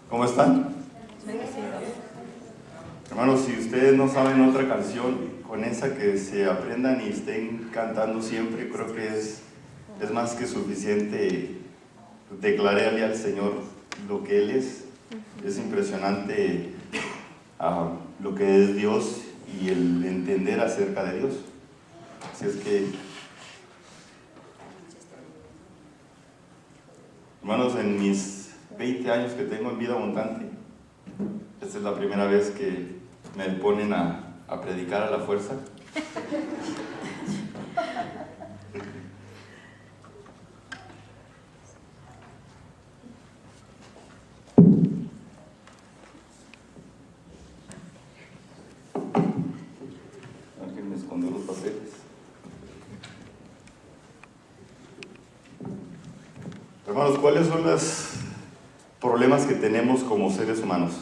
¿Cómo están? Hermanos, si ustedes no saben otra canción, con esa que se aprendan y estén cantando siempre, creo que es más que suficiente declararle al Señor lo que Él es. Es impresionante lo que es Dios y el entender acerca de Dios. Así es que, hermanos, en mis 20 años que tengo en vida abundante, esta es la primera vez que me ponen a predicar a la fuerza. Alguien me escondió los papeles. Hermanos, ¿cuáles son los problemas que tenemos como seres humanos?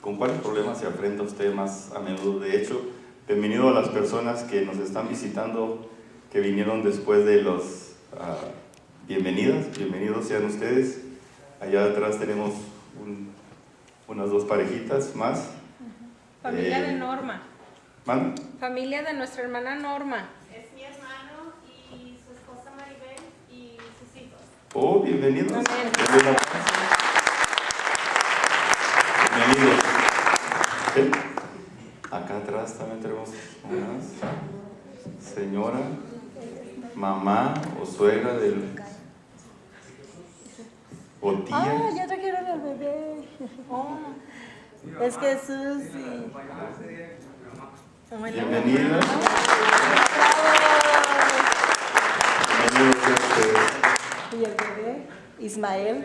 ¿Con cuáles problemas se enfrenta usted más a menudo? De hecho, bienvenido a las personas que nos están visitando, que vinieron después de los bienvenidos sean ustedes. Allá atrás tenemos unas dos parejitas más. Familia de Norma. ¿Man? Familia de nuestra hermana Norma. Es mi hermano y su esposa Maribel y sus hijos. Oh, bienvenidos. Amén. Bienvenidos. Okay. Acá atrás también tenemos una señora, mamá o suegra del o tía. Ah, ya trajeron al bebé. Oh, Es Jesús y... Bienvenidas. Bienvenidos a ustedes. Y el bebé, Ismael.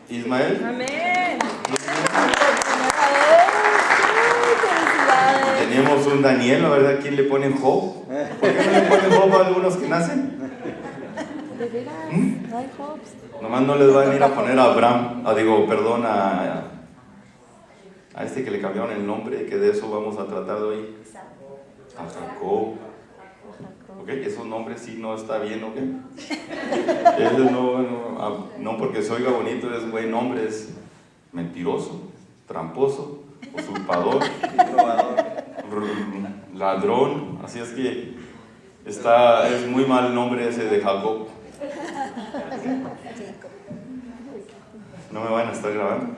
Ismael. amén. ¡Felicidades! Tenemos un Daniel, la verdad, ¿quién le ponen Job? ¿Por qué no le ponen Job a algunos que nacen? ¿De veras? ¿No hay Hobbs? Nomás no les van a ir a poner a Abraham, a este que le cambiaron el nombre, que de eso vamos a tratar hoy. A Jacob. ¿Ok? Esos nombres sí no está bien, ¿ok? Ese no porque se oiga bonito, es buen nombre, es mentiroso, tramposo, usurpador, ladrón. Así es que es muy mal nombre ese de Jacob. No me van a estar grabando.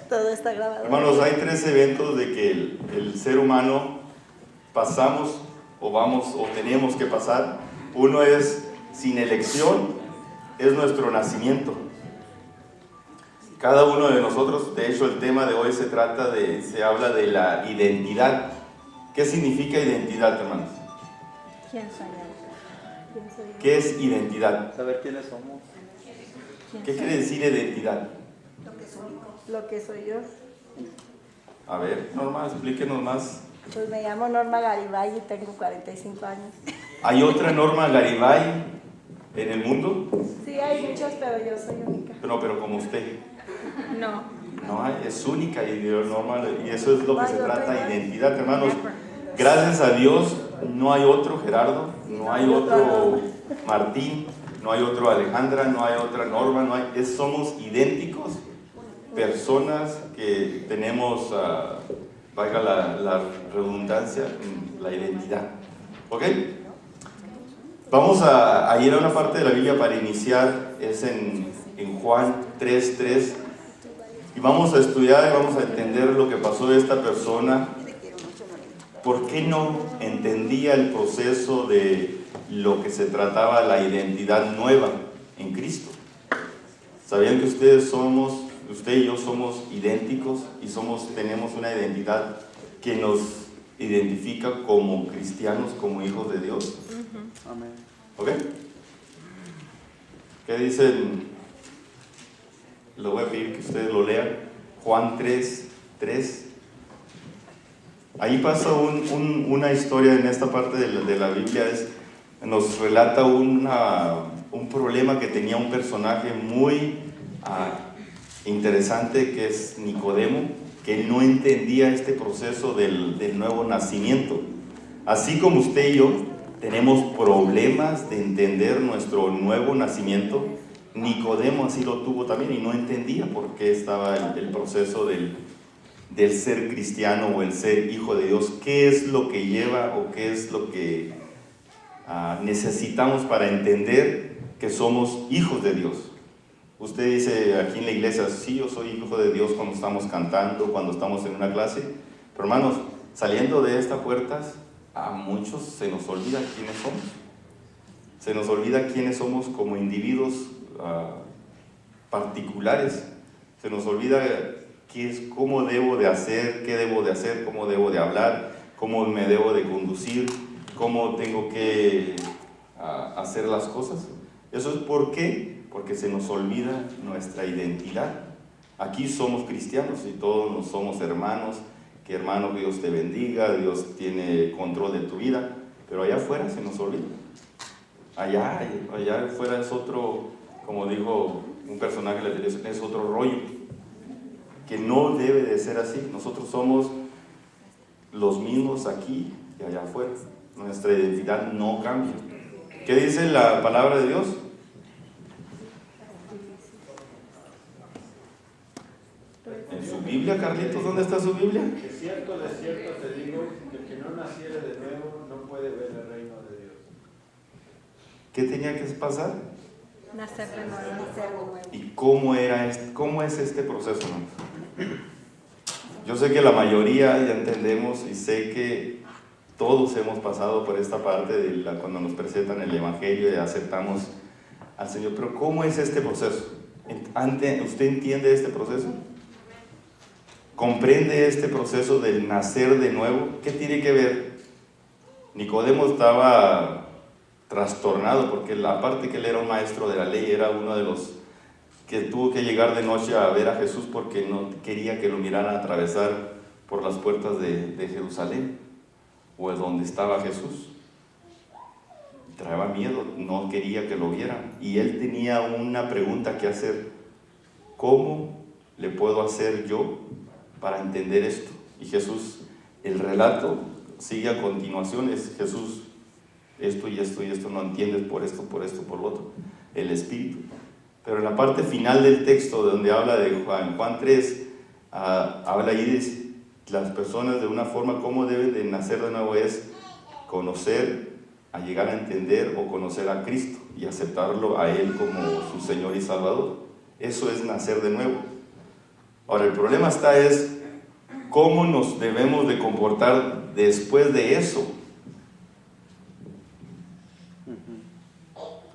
Todo está grabado. Hermanos, hay 3 eventos de que el ser humano pasamos o tenemos que pasar. Uno es sin elección, es nuestro nacimiento. Cada uno de nosotros, de hecho el tema de hoy se habla de la identidad. ¿Qué significa identidad, hermanos? ¿Quién soy yo? ¿Quién soy yo? ¿Qué es identidad? Saber quiénes somos. ¿Qué quiere decir identidad? Lo que soy yo. A ver, Norma, explíquenos más. Pues me llamo Norma Garibay y tengo 45 años. ¿Hay otra Norma Garibay en el mundo? Sí, hay muchas, pero yo soy única. No, pero como usted. No. No, es única y normal, y eso es lo que No se hay trata, otra. identidad, hermanos. Gracias a Dios no hay otro Gerardo, no hay otro Martín, no hay otro Alejandra, no hay otra Norma, somos idénticos, personas que tenemos, valga la redundancia, la identidad. ¿Ok? Vamos a ir a una parte de la Biblia para iniciar, es en Juan 3:3. Y vamos a estudiar y vamos a entender lo que pasó de esta persona. ¿Por qué no entendía el proceso de lo que se trataba la identidad nueva en Cristo? ¿Sabían que usted y yo somos idénticos y tenemos una identidad que nos identifica como cristianos, como hijos de Dios? Amén. ¿Ok? ¿Qué dicen? Lo voy a pedir que ustedes lo lean. Juan 3:3. Ahí pasa una historia en esta parte de la Biblia. Nos relata un problema que tenía un personaje muy interesante, que es Nicodemo, que no entendía este proceso del nuevo nacimiento. Así como usted y yo, tenemos problemas de entender nuestro nuevo nacimiento. Nicodemo así lo tuvo también y no entendía por qué estaba el proceso del ser cristiano o el ser hijo de Dios. ¿Qué es lo que lleva o qué es lo que necesitamos para entender que somos hijos de Dios? Usted dice aquí en la iglesia, sí, yo soy hijo de Dios cuando estamos cantando, cuando estamos en una clase. Pero hermanos, saliendo de estas puertas, a muchos se nos olvida quiénes somos. Se nos olvida quiénes somos como individuos particulares. Se nos olvida cómo debo de hacer, qué debo de hacer, cómo debo de hablar, cómo me debo de conducir, cómo tengo que hacer las cosas. Eso es porque se nos olvida nuestra identidad. Aquí somos cristianos y todos nos somos hermanos. Que hermano, que Dios te bendiga, Dios tiene control de tu vida, pero allá afuera se nos olvida. Allá afuera es otro, como dijo un personaje de la televisión, es otro rollo, que no debe de ser así. Nosotros somos los mismos aquí y allá afuera. Nuestra identidad no cambia. ¿Qué dice la palabra de Dios? En su Biblia, Carlitos, ¿dónde está su Biblia? De cierto te digo, que el que no naciere de nuevo no puede ver el reino de Dios. ¿Qué tenía que pasar? Nacer de nuevo. ¿Y cómo es este proceso, hermanos? Yo sé que la mayoría ya entendemos y sé que todos hemos pasado por esta parte cuando nos presentan el Evangelio y aceptamos al Señor. Pero ¿cómo es este proceso? ¿Usted entiende este proceso? ¿Comprende este proceso del nacer de nuevo? ¿Qué tiene que ver? Nicodemo estaba trastornado porque aparte que él era un maestro de la ley, era uno de los que tuvo que llegar de noche a ver a Jesús porque no quería que lo miraran atravesar por las puertas de Jerusalén o de donde estaba Jesús. Traía miedo, no quería que lo vieran y él tenía una pregunta que hacer: ¿cómo le puedo hacer yo para entender esto? Y Jesús, el relato sigue a continuación, es Jesús, esto y esto y esto no entiendes por esto, por lo otro, el Espíritu. Pero en la parte final del texto, donde habla de Juan 3, habla ahí de las personas de una forma, cómo deben de nacer de nuevo, es conocer, a llegar a entender o conocer a Cristo y aceptarlo a Él como su Señor y Salvador. Eso es nacer de nuevo. Ahora, el problema es cómo nos debemos de comportar después de eso.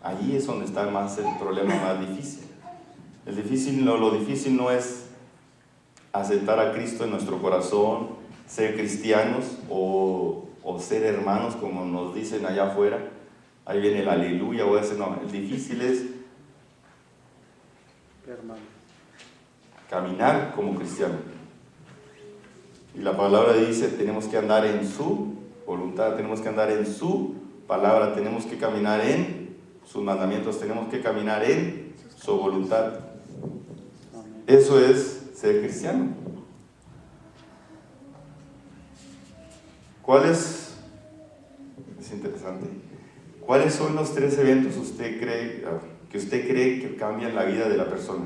Allí es donde está el problema más difícil. Lo difícil no es aceptar a Cristo en nuestro corazón, ser cristianos o ser hermanos, como nos dicen allá afuera. Ahí viene el aleluya o ese no. El difícil es caminar como cristiano. Y la palabra dice, tenemos que andar en su voluntad, tenemos que andar en su palabra, tenemos que caminar en sus mandamientos, tenemos que caminar en su voluntad. Eso es ser cristiano. Es interesante. ¿Cuáles son los 3 eventos que usted cree que cambian la vida de la persona?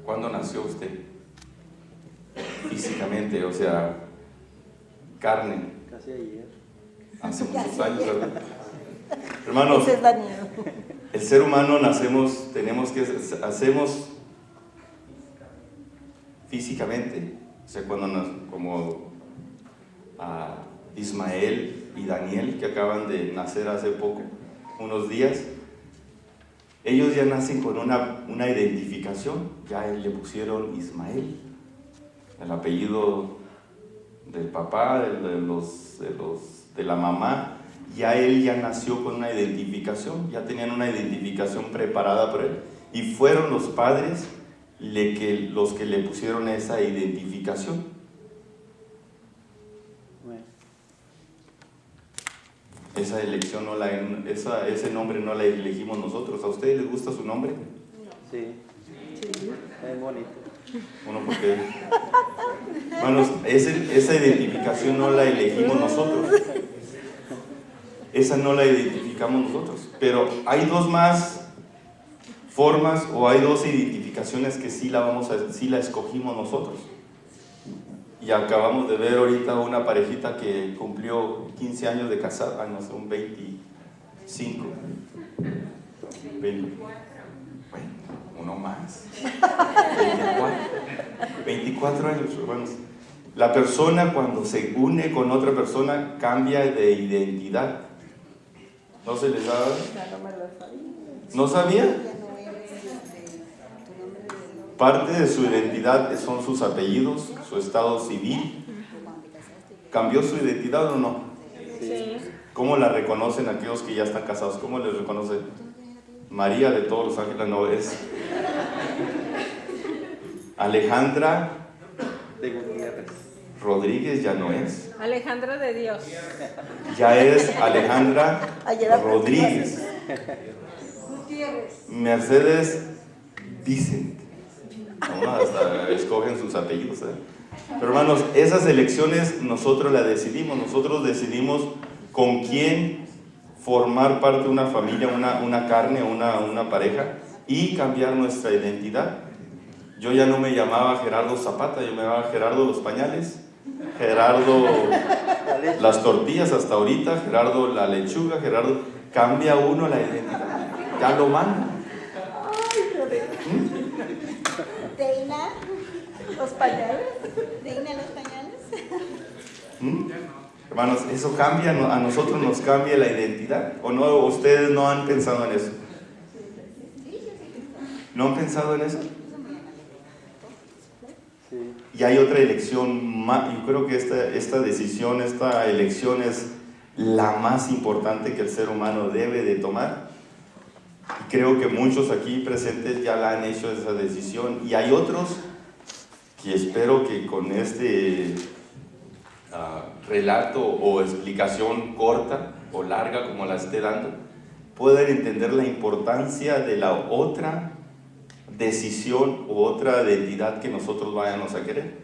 ¿Cuándo nació usted? Físicamente, o sea, carne. Casi ayer. Hace muchos años, ¿verdad? Hermanos, Ese es Daniel. el ser humano hacemos físicamente. O sea, como Ismael y Daniel, que acaban de nacer hace poco, unos días, ellos ya nacen con una identificación. Ya le pusieron Ismael, el apellido del papá, de la mamá. Ya él ya nació con una identificación, ya tenían una identificación preparada por él. Y fueron los padres los que le pusieron esa identificación. Esa elección ese nombre no la elegimos nosotros. ¿A ustedes les gusta su nombre? Sí, es bonito. Uno porque... Hermanos, esa identificación no la elegimos nosotros. Esa no la identificamos nosotros. Pero hay dos más formas o hay dos identificaciones que sí la escogimos nosotros. Y acabamos de ver ahorita una parejita que cumplió 15 años de casada, no sé, un 25. 20, bueno, uno más. 24 años, hermanos. La persona cuando se une con otra persona cambia de identidad. ¿No se les ha dado? ¿No sabía? Parte de su identidad son sus apellidos, su estado civil. ¿Cambió su identidad o no? Sí. ¿Cómo la reconocen aquellos que ya están casados? ¿Cómo les reconocen? María de todos los ángeles no es. Alejandra Rodríguez ya no es. Alejandra de Dios. Ya es Alejandra Rodríguez. Mercedes Vicente. No, hasta escogen sus apellidos, ¿eh? Pero hermanos, esas elecciones nosotros las decidimos. Nosotros decidimos con quién formar parte de una familia, una carne, una pareja, y cambiar nuestra identidad. Yo ya no me llamaba Gerardo Zapata, yo me llamaba Gerardo Los Pañales, Gerardo Las Tortillas hasta ahorita, Gerardo La Lechuga, Gerardo... Cambia uno la identidad, ya lo manda. Deina, los pañales. Deina, los pañales. Hermanos, eso cambia, a nosotros nos cambia la identidad. ¿O no? ¿Ustedes no han pensado en eso? ¿No han pensado en eso? Y hay otra elección más. Yo creo que esta decisión, esta elección es la más importante que el ser humano debe de tomar. Y creo que muchos aquí presentes ya la han hecho esa decisión. Y hay otros que espero que con este relato o explicación corta o larga, como la esté dando, puedan entender la importancia de la otra decisión u otra identidad que nosotros vayamos a querer.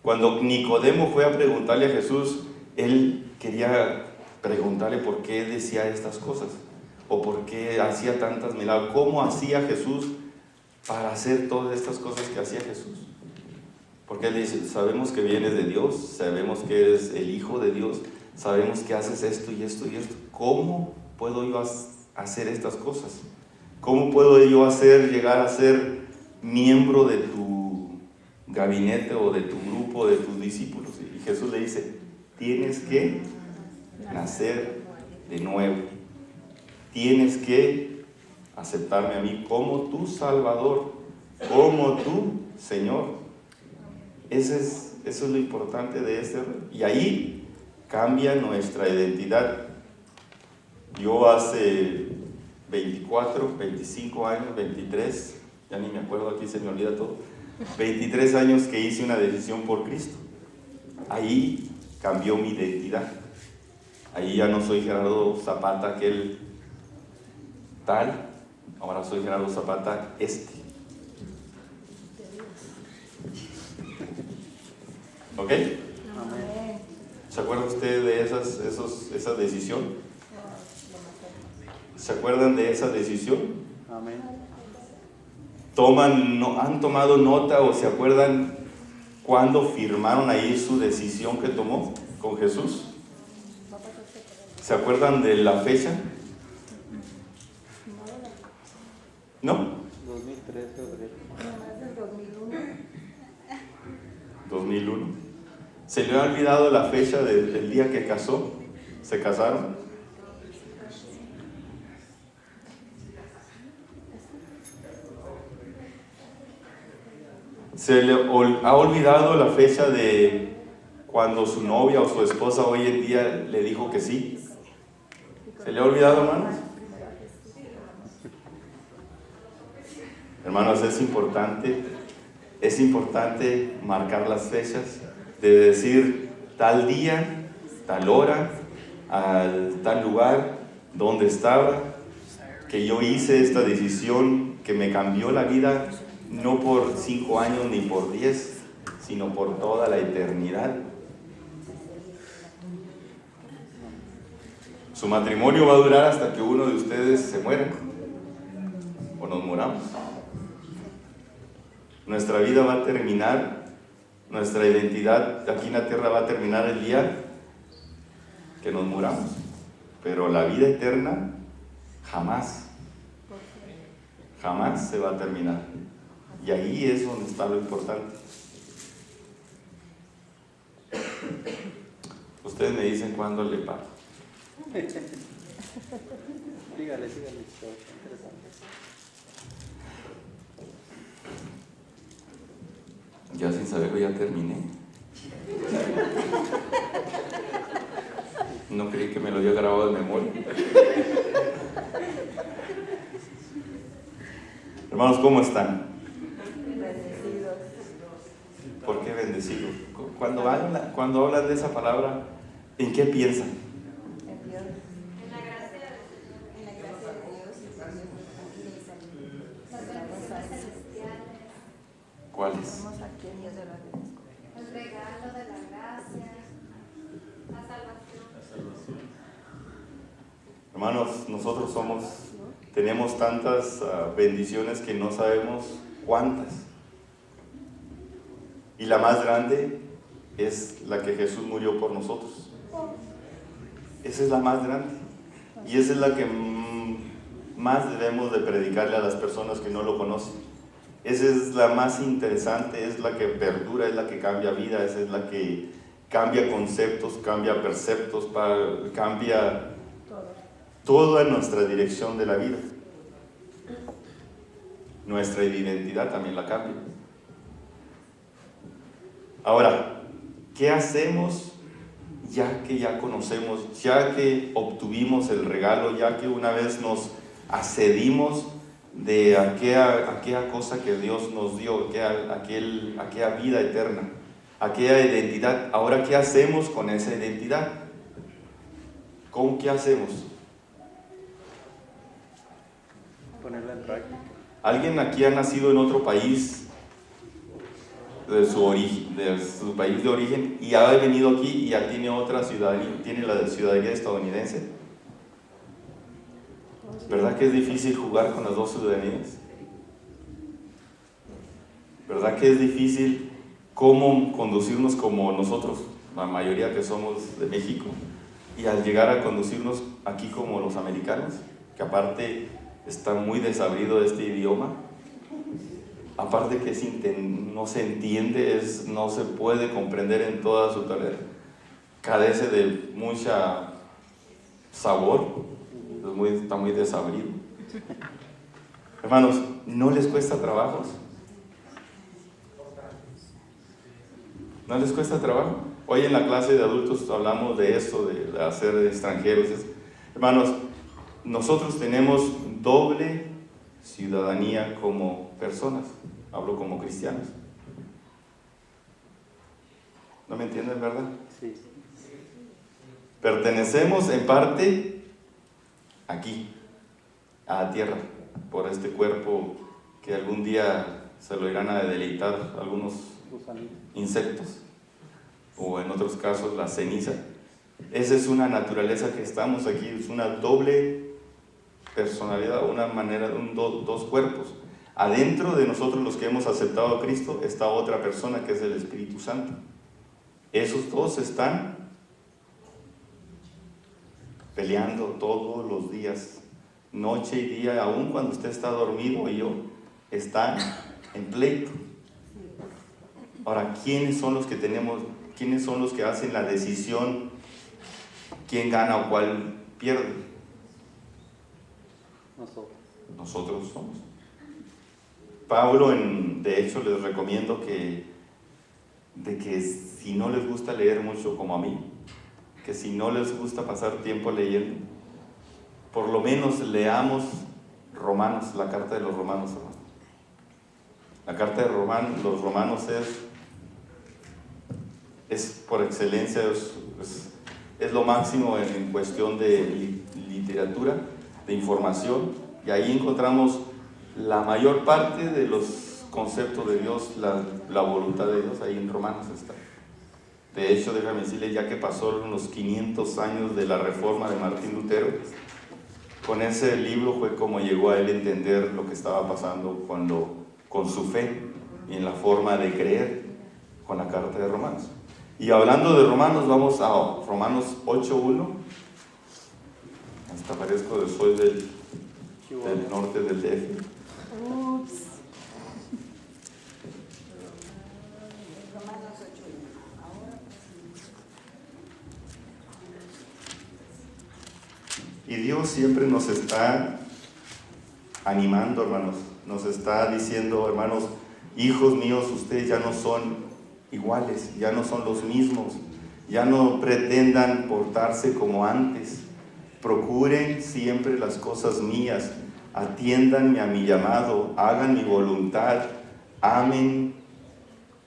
Cuando Nicodemo fue a preguntarle a Jesús, él quería preguntarle por qué decía estas cosas o por qué hacía tantas milagros, cómo hacía Jesús para hacer todas estas cosas que hacía Jesús. Porque él dice, sabemos que vienes de Dios, sabemos que eres el Hijo de Dios, sabemos que haces esto y esto y esto. ¿Cómo puedo yo hacer estas cosas? ¿Cómo puedo yo llegar a ser miembro de tu gabinete o de tu grupo, de tus discípulos? Y Jesús le dice, tienes que nacer de nuevo. Tienes que aceptarme a mí como tu Salvador, como tu Señor. Eso es lo importante de este. Y ahí cambia nuestra identidad. Yo hace 24, 25 años, 23, ya ni me acuerdo, aquí se me olvida todo, 23 años que hice una decisión por Cristo. Ahí cambió mi identidad. Ahí ya no soy Gerardo Zapata aquel tal, ahora soy Gerardo Zapata este. ¿Ok? ¿Se acuerda usted de esa decisión? ¿Se acuerdan de esa decisión? Amén. ¿Han tomado nota o se acuerdan cuándo firmaron ahí su decisión que tomó con Jesús? ¿Se acuerdan de la fecha? ¿No? 2013, febrero. 2001. ¿Se le ha olvidado la fecha del día que se casaron? ¿Se le ha olvidado la fecha de cuando su novia o su esposa hoy en día le dijo que sí? ¿Se le ha olvidado, hermanos? Hermanos, es importante marcar las fechas, de decir tal día, tal hora, al tal lugar, donde estaba, que yo hice esta decisión que me cambió la vida no por 5 años ni por 10, sino por toda la eternidad. Su matrimonio va a durar hasta que uno de ustedes se muera o nos muramos. Nuestra vida va a terminar, nuestra identidad aquí en la tierra va a terminar el día que nos muramos, pero la vida eterna jamás se va a terminar. Y ahí es donde está lo importante. Ustedes me dicen cuándo le paro. Sígale, interesante. Ya sin saberlo ya terminé. No creí que me lo había grabado de memoria. Hermanos, ¿cómo están? Bendecidos. ¿Por qué bendecidos? Cuando hablan de esa palabra, ¿en qué piensan? En Dios. En la gracia de Dios. En la gracia de Dios y por Dios Las bendiciones celestiales. ¿Cuáles? estamos aquí en Dios de la Bendezco. El regalo de la gracia. La salvación. Hermanos, nosotros tenemos tantas bendiciones que no sabemos cuántas. Y la más grande es la que Jesús murió por nosotros. Esa es la más grande. Y esa es la que más debemos de predicarle a las personas que no lo conocen. Esa es la más interesante, es la que perdura, es la que cambia vida, esa es la que cambia conceptos, cambia perceptos, cambia toda nuestra dirección de la vida. Nuestra identidad también la cambia. Ahora, ¿qué hacemos ya que ya conocemos, ya que obtuvimos el regalo, ya que una vez nos accedimos de aquella cosa que Dios nos dio, aquella vida eterna, aquella identidad? Ahora, ¿qué hacemos con esa identidad? ¿Con qué hacemos? Ponerla en práctica. ¿Alguien aquí ha nacido en otro país de su origen, de su país de origen, y ha venido aquí y ya tiene otra ciudadanía, tiene la ciudadanía estadounidense? ¿Verdad que es difícil jugar con las dos ciudadanías? ¿Verdad que es difícil cómo conducirnos como nosotros, la mayoría que somos de México, y al llegar a conducirnos aquí como los americanos, que aparte está muy desabrido este idioma, aparte que no se entiende, no se puede comprender en toda su totalidad, carece de mucha sabor, está muy desabrido. Hermanos, ¿no les cuesta trabajo? ¿No les cuesta trabajo? Hoy en la clase de adultos hablamos de esto, de hacer extranjeros. Hermanos, nosotros tenemos doble ciudadanía como personas, hablo como cristianos. ¿No me entienden, verdad? Sí. Pertenecemos en parte aquí, a la tierra, por este cuerpo que algún día se lo irán a deleitar algunos insectos, o en otros casos la ceniza. Esa es una naturaleza que estamos aquí, es una doble personalidad, una manera, dos cuerpos. Adentro de nosotros, los que hemos aceptado a Cristo, está otra persona que es el Espíritu Santo. Esos dos están peleando todos los días, noche y día, aun cuando usted está dormido y yo, están en pleito. Ahora, ¿quiénes son los que hacen la decisión quién gana o cuál pierde? Nosotros somos. Pablo, de hecho, les recomiendo que si no les gusta leer mucho como a mí, que si no les gusta pasar tiempo leyendo, por lo menos leamos Romanos, la carta de los Romanos. La carta de los Romanos es por excelencia, es lo máximo en cuestión de literatura, de información, y ahí encontramos la mayor parte de los concepto de Dios, la voluntad de Dios, ahí en Romanos está. De hecho, déjame decirle, ya que pasaron los 500 años de la reforma de Martín Lutero, con ese libro fue como llegó a él a entender lo que estaba pasando con su fe y en la forma de creer con la carta de Romanos. Y hablando de Romanos, vamos a Romanos 8:1. Hasta parezco de soy del norte del DF. Ups. Romanos 8:1. Ahora Y Dios siempre nos está animando, hermanos. Nos está diciendo, hermanos, hijos míos, ustedes ya no son iguales, ya no son los mismos. Ya no pretendan portarse como antes. Procuren siempre las cosas mías. Atiéndanme a mi llamado. Hagan mi voluntad. Amen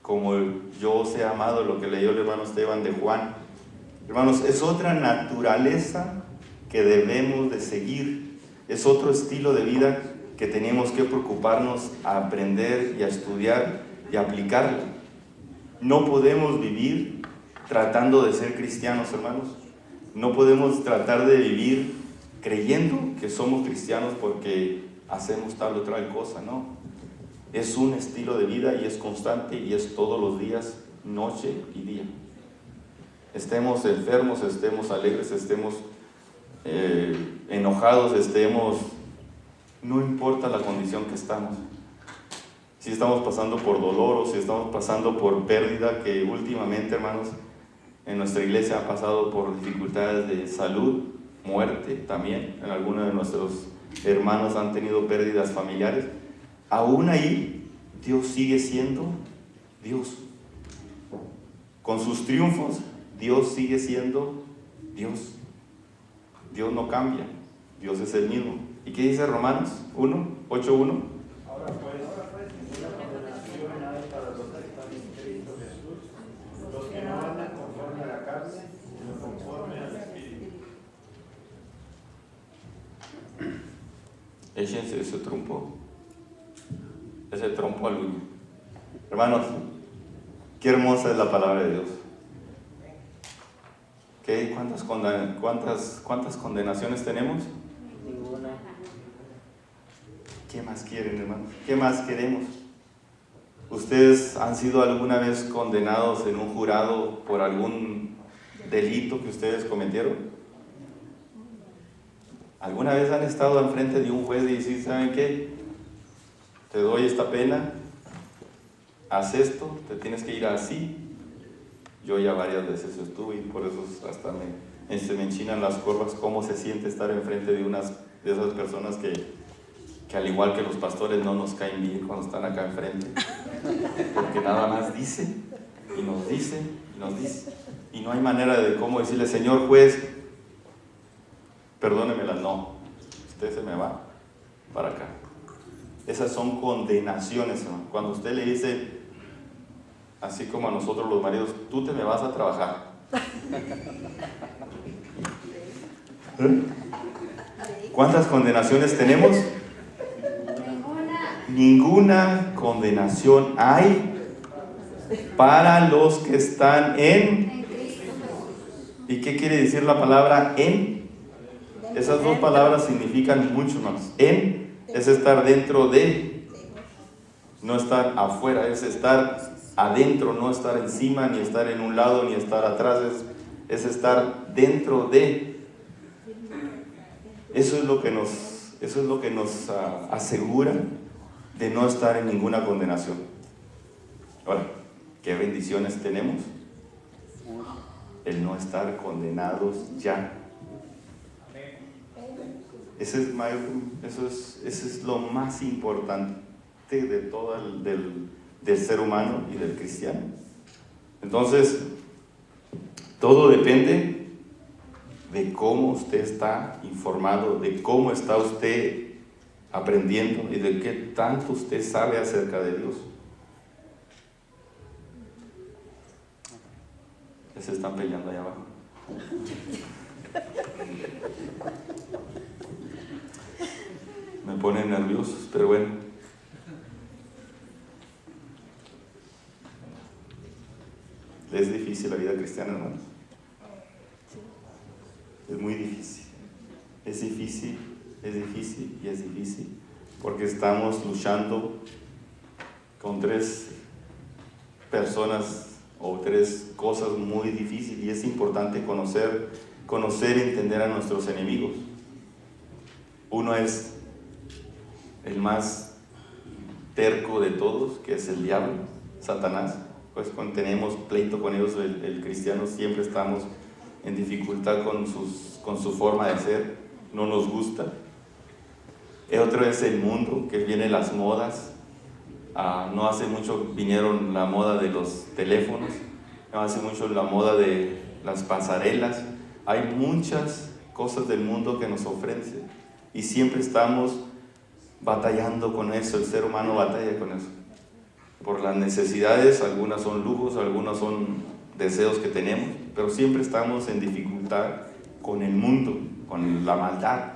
como yo os he amado, lo que leyó el hermano Esteban de Juan. Hermanos, es otra naturaleza que debemos de seguir. Es otro estilo de vida que tenemos que preocuparnos a aprender y a estudiar y a aplicarlo. No podemos vivir tratando de ser cristianos, hermanos. No podemos tratar de vivir creyendo que somos cristianos porque hacemos tal o tal cosa, no. Es un estilo de vida y es constante y es todos los días, noche y día. Estemos enfermos, estemos alegres, estemos enojados, no importa la condición que estamos. Si estamos pasando por dolor o si estamos pasando por pérdida, que últimamente, hermanos, en nuestra iglesia ha pasado por dificultades de salud, muerte también. En algunos de nuestros hermanos han tenido pérdidas familiares. Aún ahí, Dios sigue siendo Dios. Con sus triunfos, Dios sigue siendo Dios. Dios no cambia. Dios es el mismo. ¿Y qué dice Romanos 8:1? Ahora pues, ninguna condenación hay para los que están en Cristo Jesús, los que no andan conforme a la carne, sino conforme al Espíritu. Échense ese trompo al uña. Hermanos, qué hermosa es la palabra de Dios. ¿Qué? ¿Cuántas condenaciones tenemos? Ninguna. ¿Qué más quieren, hermanos? ¿Qué más queremos? ¿Ustedes han sido alguna vez condenados en un jurado por algún delito que ustedes cometieron? ¿Alguna vez han estado enfrente de un juez y decir, ¿saben qué? Te doy esta pena, haz esto, te tienes que ir así. Yo ya varias veces estuve y por eso hasta se me enchinan las corvas cómo se siente estar enfrente de de esas personas que al igual que los pastores no nos caen bien cuando están acá enfrente, porque nada más dicen y nos dicen y nos dicen y no hay manera de cómo decirle, señor juez, perdónemela, no, usted se me va para acá. Esas son condenaciones, hermano. Cuando usted le dice, así como a nosotros los maridos, tú te me vas a trabajar. ¿Cuántas condenaciones tenemos? Ninguna condenación hay para los que están en. ¿Y qué quiere decir la palabra en? Esas dos palabras significan mucho más. En es estar dentro de, no estar afuera, es estar adentro, no estar encima, ni estar en un lado, ni estar atrás, es estar dentro de. Eso es lo que nos asegura de no estar en ninguna condenación. Ahora, ¿qué bendiciones tenemos? El no estar condenados ya. Ese es lo más importante de todo del ser humano y del cristiano. Entonces, todo depende de cómo usted está informado, de cómo está usted aprendiendo y de qué tanto usted sabe acerca de Dios. Ya se están peleando allá abajo. Me ponen nerviosos, pero bueno. difícil la vida cristiana, hermanos. Es muy difícil. Es difícil, es difícil y es difícil. Porque estamos luchando con 3 personas o 3 cosas muy difíciles. Y es importante conocer y entender a nuestros enemigos. Uno es el más terco de todos, que es el diablo, Satanás. Pues cuando tenemos pleito con ellos, el cristiano siempre estamos en dificultad con su forma de ser, no nos gusta. El otro es el mundo, que vienen las modas. No hace mucho vinieron la moda de los teléfonos, no hace mucho la moda de las pasarelas. Hay muchas cosas del mundo que nos ofrecen y siempre estamos batallando con eso. El ser humano batalla con eso por las necesidades. Algunas son lujos, algunas son deseos que tenemos, pero siempre estamos en dificultad con el mundo, con la maldad.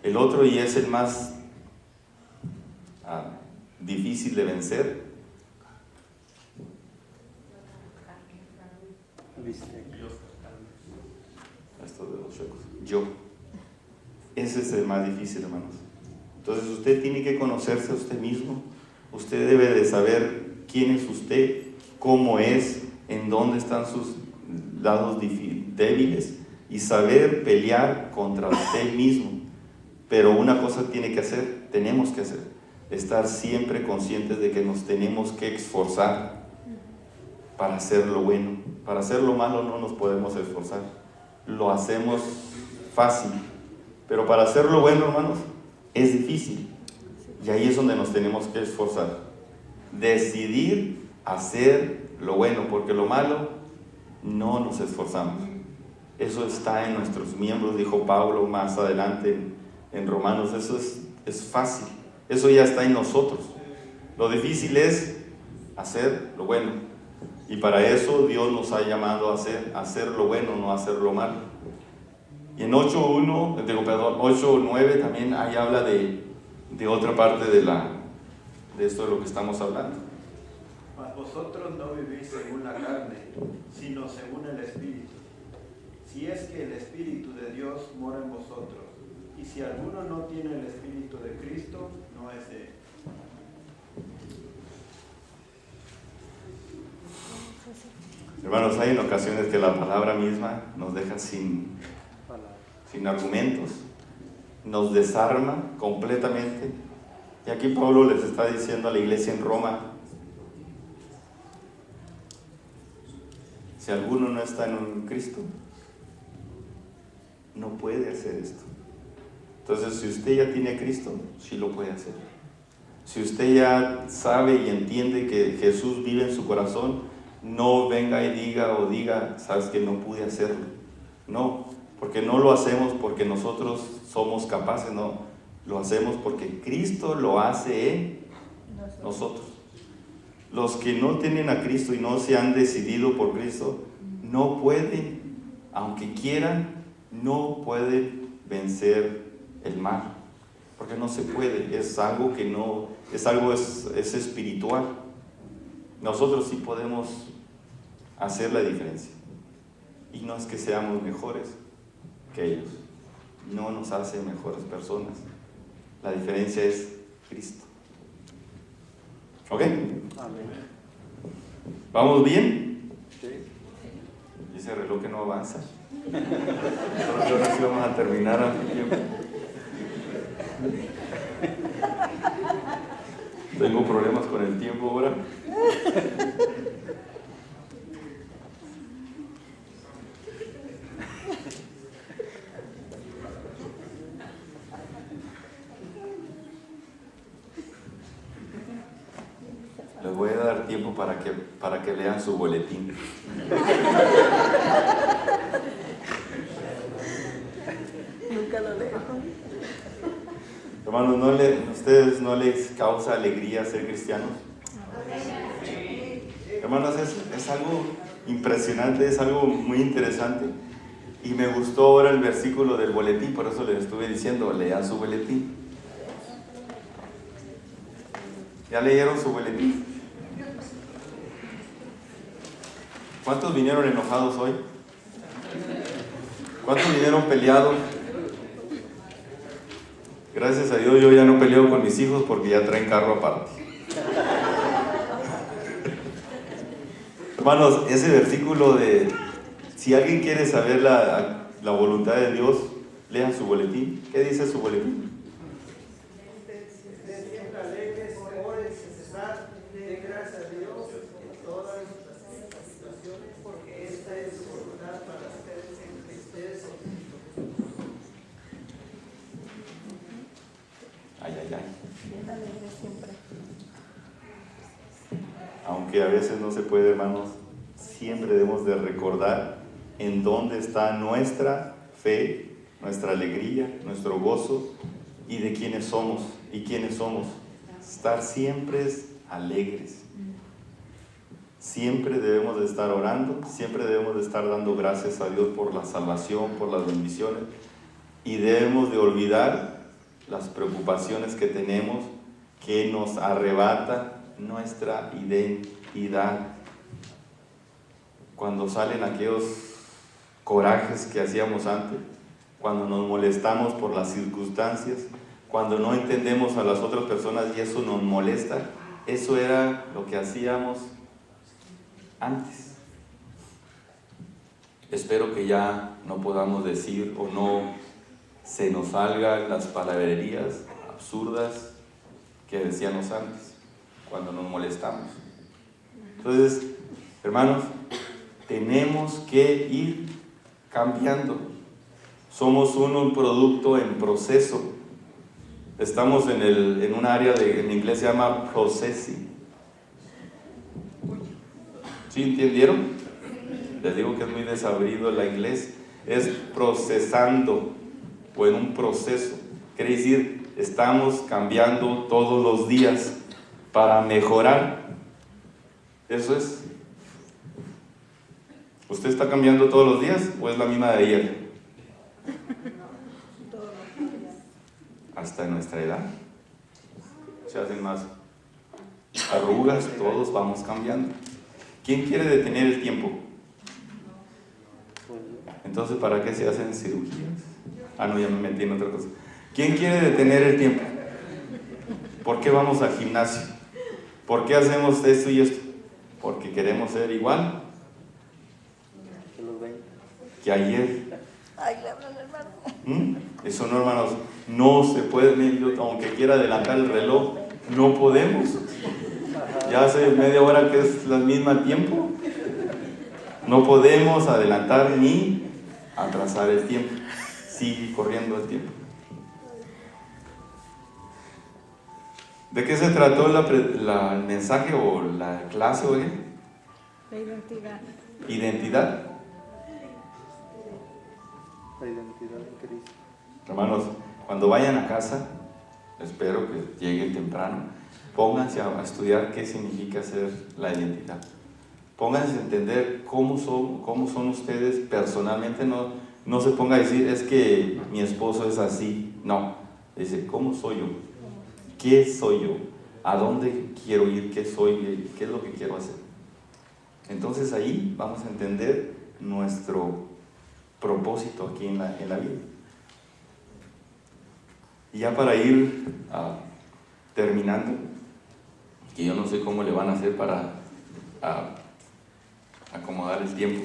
El otro, y es el más difícil de vencer, esto de los chuecos, yo. Ese es el más difícil, hermanos. Entonces usted tiene que conocerse a usted mismo. Usted debe de saber quién es usted, cómo es, en dónde están sus lados débiles y saber pelear contra usted mismo. Pero una cosa tenemos que hacer, estar siempre conscientes de que nos tenemos que esforzar para hacer lo bueno. Para hacer lo malo no nos podemos esforzar, lo hacemos fácil, pero para hacer lo bueno, hermanos, es difícil. Y ahí es donde nos tenemos que esforzar, decidir hacer lo bueno, porque lo malo no nos esforzamos. Eso está en nuestros miembros, dijo Pablo más adelante en Romanos. Eso es fácil, eso ya está en nosotros. Lo difícil es hacer lo bueno, y para eso Dios nos ha llamado a hacer lo bueno, no hacer lo malo. Y en 8.9 también ahí habla de otra parte de esto de lo que estamos hablando. Mas vosotros no vivís según la carne, sino según el Espíritu. Si es que el Espíritu de Dios mora en vosotros. Y si alguno no tiene el Espíritu de Cristo, no es de él. Hermanos, hay en ocasiones que la palabra misma nos deja sin argumentos, nos desarma completamente. Y aquí Pablo les está diciendo a la iglesia en Roma: si alguno no está en un Cristo, no puede hacer esto. Entonces, si usted ya tiene a Cristo, sí lo puede hacer. Si usted ya sabe y entiende que Jesús vive en su corazón, no venga y diga, sabes que no pude hacerlo. No, porque no lo hacemos porque nosotros somos capaces, no. Lo hacemos porque Cristo lo hace en nosotros. Los que no tienen a Cristo y no se han decidido por Cristo, no pueden, aunque quieran, no pueden vencer el mal. Porque no se puede, es algo que no, es espiritual. Nosotros sí podemos hacer la diferencia. Y no es que seamos mejores que ellos. No nos hace mejores personas. La diferencia es Cristo. ¿Ok? Amén. ¿Vamos bien? Sí. Y ese reloj que no avanza. Ahora sí vamos a terminar a tiempo. Tengo problemas con el tiempo ahora. Les voy a dar tiempo para que lean su boletín. Nunca lo leo. Hermanos, ¿ustedes no les causa alegría ser cristianos? Hermanos, es algo impresionante, es algo muy interesante. Y me gustó ahora el versículo del boletín, por eso les estuve diciendo, lean su boletín. ¿Ya leyeron su boletín? ¿Cuántos vinieron enojados hoy? ¿Cuántos vinieron peleados? Gracias a Dios yo ya no peleo con mis hijos porque ya traen carro aparte. Hermanos, ese versículo de si alguien quiere saber la voluntad de Dios, lea su boletín. ¿Qué dice su boletín? Siempre alegres, oren sin cesar, den gracias a Dios en todas las situaciones, porque esta es su voluntad para ustedes en Cristo Jesús. Ay, ay, ay. Bien alegre siempre. Aunque a veces no se puede, hermanos, siempre debemos de recordar en dónde está nuestra fe, nuestra alegría, nuestro gozo y de quiénes somos y quiénes somos. Estar siempre alegres. Siempre debemos de estar orando, siempre debemos de estar dando gracias a Dios por la salvación, por las bendiciones, y debemos de olvidar las preocupaciones que tenemos que nos arrebatan nuestra identidad. Cuando salen aquellos corajes que hacíamos antes, cuando nos molestamos por las circunstancias, cuando no entendemos a las otras personas y eso nos molesta, eso era lo que hacíamos antes. Espero que ya no podamos decir o no se nos salgan las palabrerías absurdas que decíamos antes, cuando nos molestamos. Entonces, hermanos, tenemos que ir cambiando. Somos un producto en proceso. Estamos en un área en inglés se llama processing. ¿Sí entendieron? Les digo que es muy desabrido el inglés. Es procesando o en un proceso. Quiere decir, estamos cambiando todos los días para mejorar. Eso es. ¿Usted está cambiando todos los días o es la misma de ayer? Hasta en nuestra edad se hacen más arrugas, todos vamos cambiando. ¿Quién quiere detener el tiempo? Entonces, ¿para qué se hacen cirugías? Ah, no, ya me metí en otra cosa. ¿Quién quiere detener el tiempo? ¿Por qué vamos al gimnasio? ¿Por qué hacemos esto y esto? Porque queremos ser igual que ayer. Ay, le hablan, hermano. Eso no, hermanos, no se puede. Yo, aunque quiera adelantar el reloj, no podemos. Ya hace media hora que es la misma tiempo. No podemos adelantar ni atrasar el tiempo. Sigue corriendo el tiempo. ¿De qué se trató el mensaje o la clase hoy? La identidad. Identidad. La identidad en Cristo. Hermanos, cuando vayan a casa, espero que lleguen temprano, pónganse a estudiar qué significa ser la identidad. Pónganse a entender cómo son ustedes personalmente. No se ponga a decir, es que mi esposo es así. No, dice, ¿cómo soy yo? ¿Qué soy yo? ¿A dónde quiero ir? ¿Qué soy? ¿Qué es lo que quiero hacer? Entonces ahí vamos a entender nuestro propósito aquí en la vida. Y ya para ir terminando, que yo no sé cómo le van a hacer para acomodar el tiempo.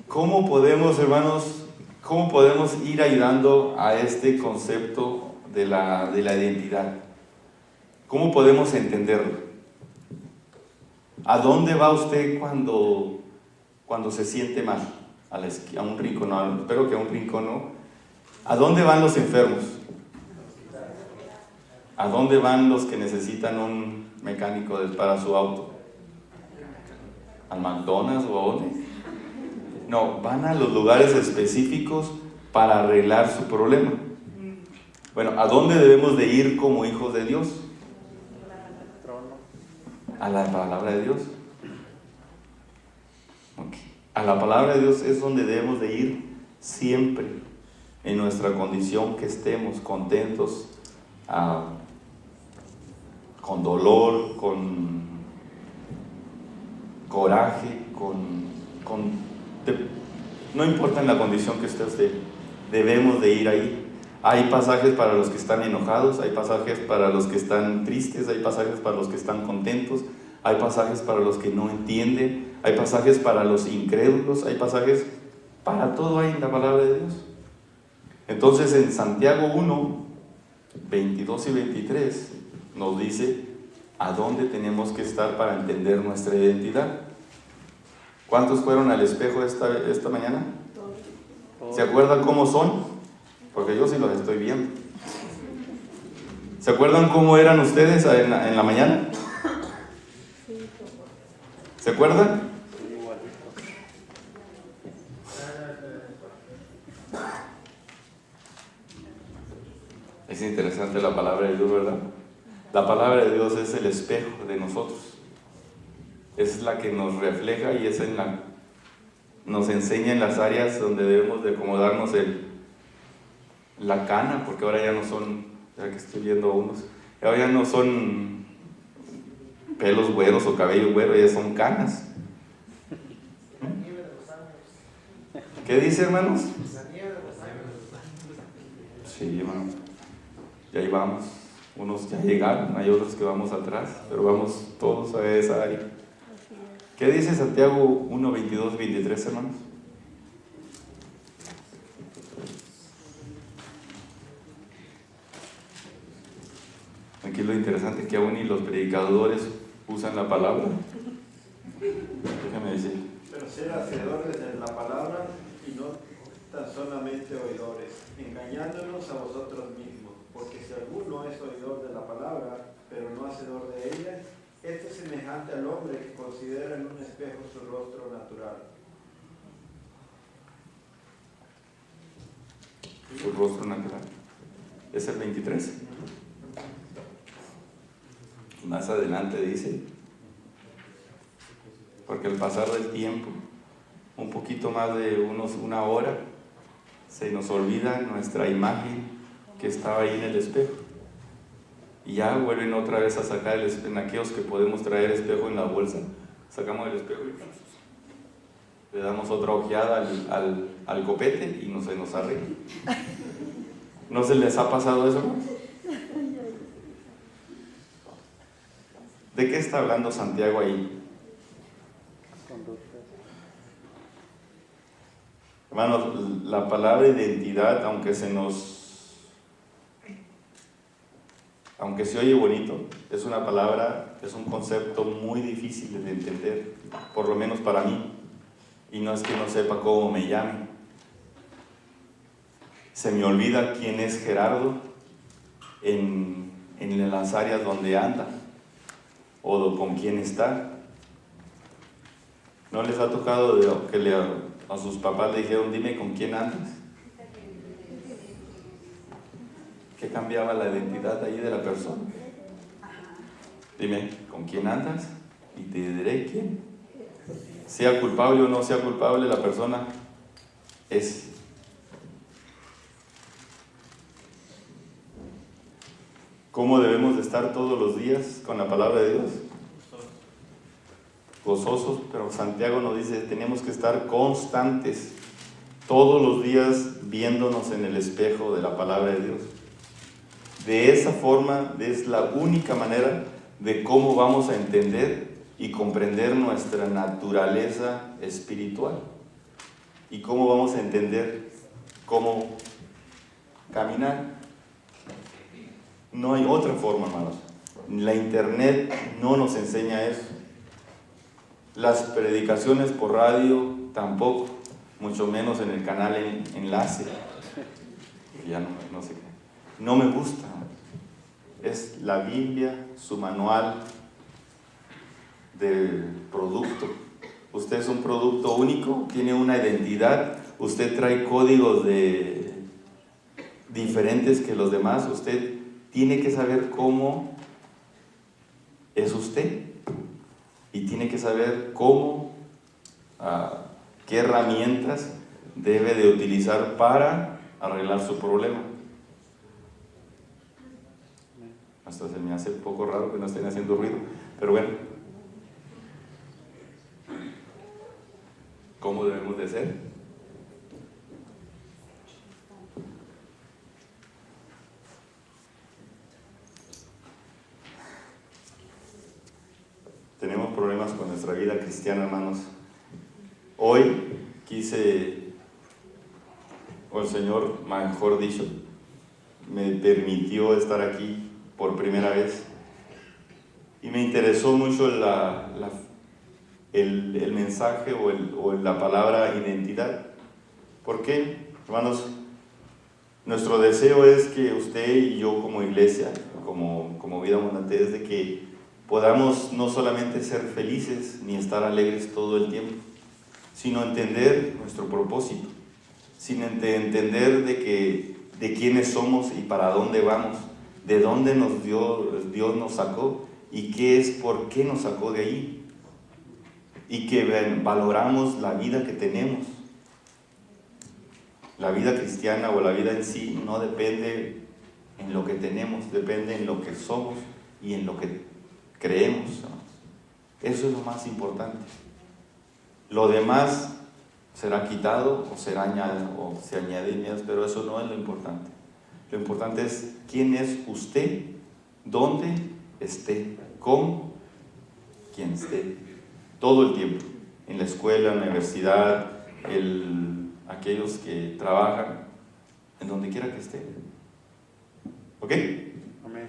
¿Cómo podemos, hermanos, ir ayudando a este concepto de la identidad? ¿Cómo podemos entenderlo? ¿A dónde va usted cuando se siente mal? A un rincón, no, espero que a un rincón no. ¿A dónde van los enfermos? ¿A dónde van los que necesitan un mecánico para su auto? ¿Al McDonald's o a dónde? No, van a los lugares específicos para arreglar su problema. Bueno, ¿a dónde debemos de ir como hijos de Dios? A la palabra de Dios. Okay. A la palabra de Dios es donde debemos de ir siempre, en nuestra condición que estemos contentos, con dolor, coraje, no importa en la condición que esté usted, debemos de ir ahí. Hay pasajes para los que están enojados, hay pasajes para los que están tristes, hay pasajes para los que están contentos, hay pasajes para los que no entienden, hay pasajes para los incrédulos, hay pasajes para todo ahí en la palabra de Dios. Entonces en Santiago 1, 22 y 23 nos dice a dónde tenemos que estar para entender nuestra identidad. ¿Cuántos fueron al espejo esta mañana? ¿Se acuerdan cómo son? Porque yo sí los estoy viendo. ¿Se acuerdan cómo eran ustedes en la mañana? ¿Se acuerdan? Es interesante la palabra de Dios, ¿verdad? La palabra de Dios es el espejo de nosotros. Es la que nos refleja y nos enseña en las áreas donde debemos de acomodarnos la cana, porque ahora ya no son, ya que estoy viendo a unos, ahora ya no son pelos güeros o cabello güero, ya son canas. ¿Qué dice, hermanos? Sí, hermanos. Y ahí vamos. Unos ya llegaron, hay otros que vamos atrás, pero vamos todos a esa área. ¿Qué dice Santiago 1, 22, 23, hermanos? Aquí lo interesante es que aún y los predicadores usan la palabra. Déjame decir. Pero ser hacedores de la palabra y no tan solamente oidores, engañándonos a vosotros mismos, porque si alguno es oidor de la palabra, pero no hacedor de ella, este es semejante al hombre que considera en un espejo su rostro natural. Su rostro natural. ¿Es el 23? Más adelante dice, porque al pasar del tiempo, un poquito más de una hora, se nos olvida nuestra imagen que estaba ahí en el espejo. Y ya vuelven otra vez a sacar el espejo, en aquellos que podemos traer espejo en la bolsa, sacamos el espejo y le damos otra ojeada al copete y se nos arregla. ¿No se les ha pasado eso? ¿De qué está hablando Santiago ahí? Hermanos, la palabra identidad, aunque se oye bonito, es una palabra, es un concepto muy difícil de entender, por lo menos para mí. Y no es que no sepa cómo me llame. Se me olvida quién es Gerardo en las áreas donde anda o con quién está. ¿No les ha tocado que a sus papás le dijeron, dime con quién andas? ¿Qué cambiaba la identidad ahí de la persona? Dime, ¿con quién andas? Y te diré quién. Sea culpable o no sea culpable, la persona es. ¿Cómo debemos de estar todos los días con la palabra de Dios? Gozosos, pero Santiago nos dice, tenemos que estar constantes, todos los días viéndonos en el espejo de la palabra de Dios. De esa forma es la única manera de cómo vamos a entender y comprender nuestra naturaleza espiritual. Y cómo vamos a entender cómo caminar. No hay otra forma, hermanos. La internet no nos enseña eso. Las predicaciones por radio tampoco, mucho menos en el canal Enlace. Ya no sé qué. No me gusta. Es la Biblia, su manual de producto. Usted es un producto único, tiene una identidad, usted trae códigos diferentes que los demás, usted tiene que saber cómo es usted y tiene que saber qué herramientas debe de utilizar para arreglar su problema. Hasta se me hace un poco raro que no estén haciendo ruido, pero bueno. debemos de ser. Tenemos problemas con nuestra vida cristiana, hermanos. Hoy o el Señor, mejor dicho, me permitió estar aquí por primera vez y me interesó mucho el mensaje o la palabra identidad. ¿Por qué, hermanos? Nuestro deseo es que usted y yo como iglesia, como Vida Abundante, es de que podamos no solamente ser felices ni estar alegres todo el tiempo, sino entender nuestro propósito, sino entender de quiénes somos y para dónde vamos, de dónde Dios nos sacó y por qué nos sacó de ahí, y que valoramos la vida que tenemos. La vida cristiana o la vida en sí no depende en lo que tenemos, depende en lo que somos y en lo que creemos. Eso es lo más importante. Lo demás será quitado o se añade, pero eso no es lo importante. Lo importante es quién es usted, dónde esté, con quien esté, todo el tiempo, en la escuela, en la universidad, aquellos que trabajan, en donde quiera que esté. ¿Ok? Amén.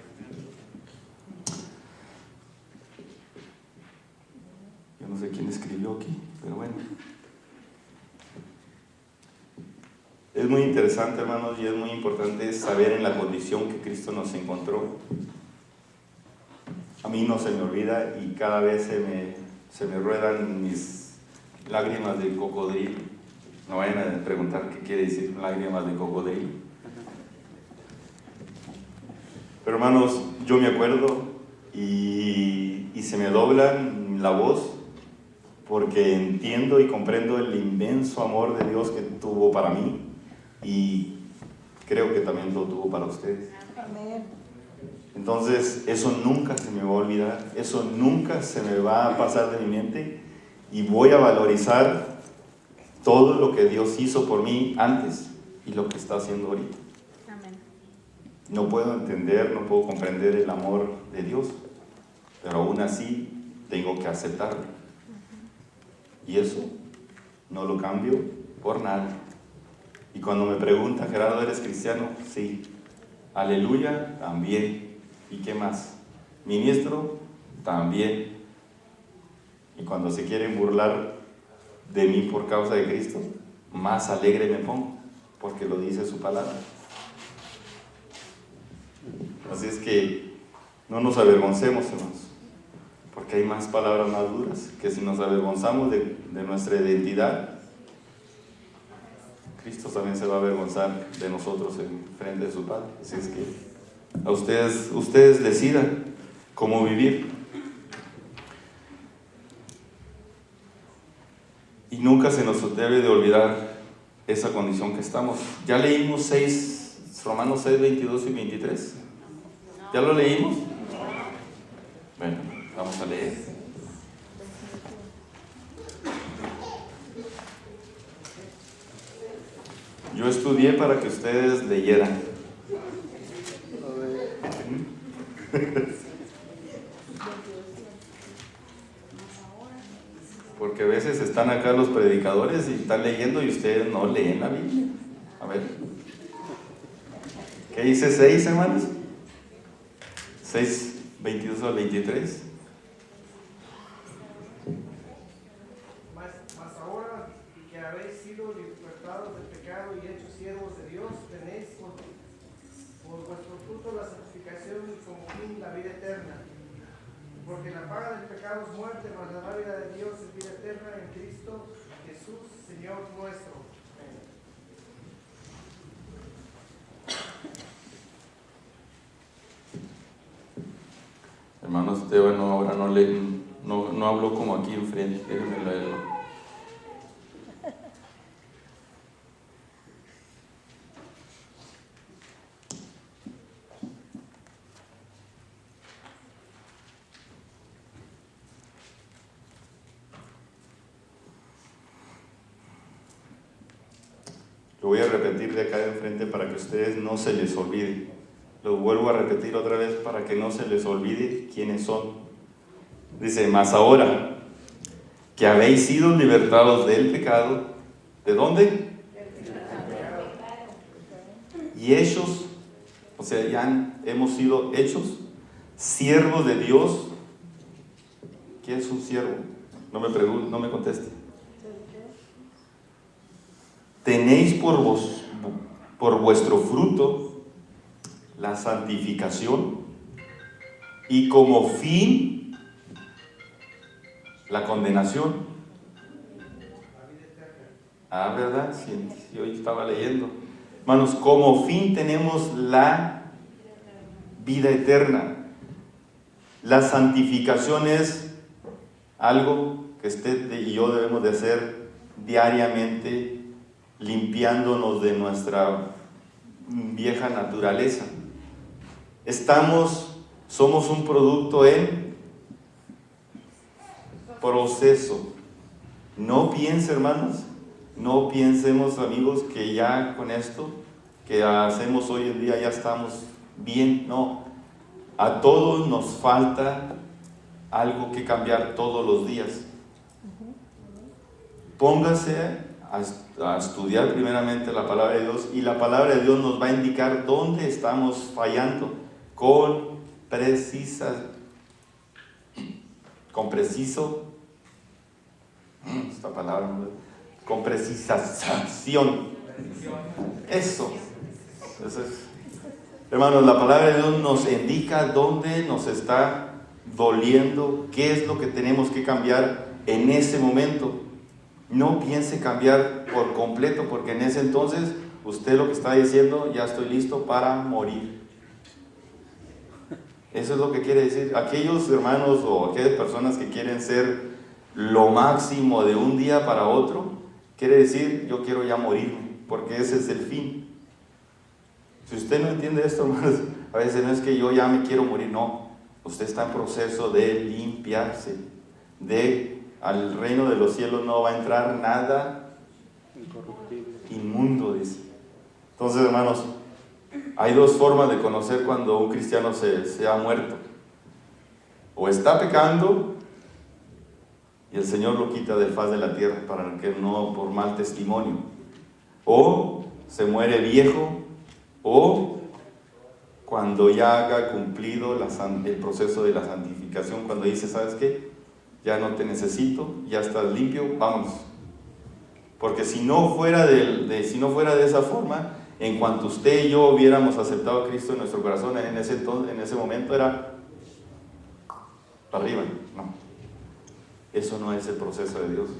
Yo no sé quién escribió aquí, pero bueno. Es muy interesante, hermanos, y es muy importante saber en la condición que Cristo nos encontró. A mí no se me olvida y cada vez se me ruedan mis lágrimas de cocodrilo. No vayan a preguntar qué quiere decir lágrimas de cocodrilo. Pero hermanos, yo me acuerdo y se me dobla la voz porque entiendo y comprendo el inmenso amor de Dios que tuvo para mí y creo que también lo tuvo para ustedes. Amén. Entonces, eso nunca se me va a olvidar, eso nunca se me va a pasar de mi mente y voy a valorizar todo lo que Dios hizo por mí antes y lo que está haciendo ahorita. Amén. No puedo entender, no puedo comprender el amor de Dios, pero aún así tengo que aceptarlo. Y eso no lo cambio por nada. Y cuando me preguntan, Gerardo, ¿eres cristiano? Sí. Aleluya, también. ¿Y qué más? Ministro, también. Y cuando se quieren burlar de mí por causa de Cristo, más alegre me pongo, porque lo dice su palabra. Así es que no nos avergoncemos, hermanos, porque hay más palabras más duras, que si nos avergonzamos de nuestra identidad, Cristo también se va a avergonzar de nosotros en frente de su Padre. Así es que a ustedes decidan cómo vivir. Y nunca se nos debe de olvidar esa condición que estamos. Ya leímos Romanos 6, 22 y 23. ¿Ya lo leímos? Bueno, vamos a leer. Yo estudié para que ustedes leyeran. Porque a veces están acá los predicadores y están leyendo y ustedes no leen la Biblia. A ver. ¿Qué dice 6, hermanos? 6, 22 al 23. Mas ahora que habéis sido libertados del pecado y hechos siervos de Dios, tenéis por vuestro fruto la santificación y como fin la vida eterna. Porque la paga del pecado es muerte, mas la dádiva de Dios es vida eterna en Cristo Jesús, Señor nuestro. Hermano Esteban, ahora no habló como aquí enfrente. Déjenme leerlo. Lo voy a repetir de acá de enfrente para que a ustedes no se les olvide. Lo vuelvo a repetir otra vez para que no se les olvide quiénes son. Dice, mas ahora que habéis sido libertados del pecado, ¿de dónde? Y hechos, o sea, ya hemos sido hechos siervos de Dios. ¿Qué es un siervo? No me conteste. Tenéis por vuestro fruto la santificación y como fin la condenación. Ah, ¿verdad? Sí, hoy estaba leyendo. Hermanos, como fin tenemos la vida eterna. La santificación es algo que usted y yo debemos de hacer diariamente, limpiándonos de nuestra vieja naturaleza. Somos un producto en proceso. No piense, hermanos, no pensemos, amigos, que ya con esto que hacemos hoy en día ya estamos bien. No, a todos nos falta algo que cambiar todos los días. Póngase a estudiar primeramente la palabra de Dios, y la palabra de Dios nos va a indicar dónde estamos fallando con precisación. Eso. Entonces, hermanos, la palabra de Dios nos indica dónde nos está doliendo, qué es lo que tenemos que cambiar en ese momento. No piense cambiar por completo, porque en ese entonces usted lo que está diciendo, ya estoy listo para morir. Eso es lo que quiere decir. Aquellos hermanos o aquellas personas que quieren ser lo máximo de un día para otro, quiere decir, yo quiero ya morirme, porque ese es el fin. Si usted no entiende esto, hermanos, a veces no es que yo ya me quiero morir, no. Usted está en proceso de limpiarse, al reino de los cielos no va a entrar nada inmundo, dice. Entonces, hermanos, hay dos formas de conocer cuando un cristiano se ha muerto. O está pecando y el Señor lo quita del faz de la tierra para que no por mal testimonio. O se viejo, o cuando ya haga cumplido el proceso de la santificación, cuando dice, ¿sabes qué? Ya no te necesito, ya estás limpio, vámonos. Porque si no fuera de esa forma, en cuanto usted y yo hubiéramos aceptado a Cristo en nuestro corazón, en ese momento era para arriba. No, eso no es el proceso de Dios.